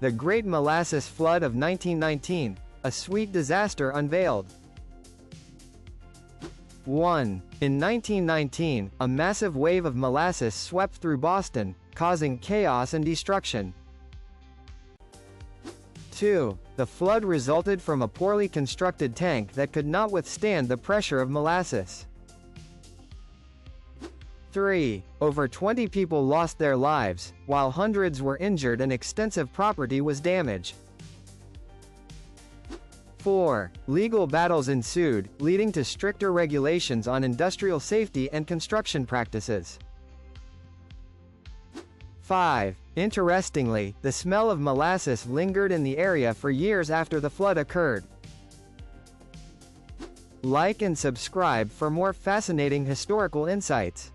The Great Molasses Flood of 1919, a sweet disaster unveiled. 1. In 1919, a massive wave of molasses swept through Boston, causing chaos and destruction. 2. The flood resulted from a poorly constructed tank that could not withstand the pressure of molasses. 3. Over 20 people lost their lives, while hundreds were injured and extensive property was damaged. 4. Legal battles ensued, leading to stricter regulations on industrial safety and construction practices. 5. Interestingly, the smell of molasses lingered in the area for years after the flood occurred. Like and subscribe for more fascinating historical insights.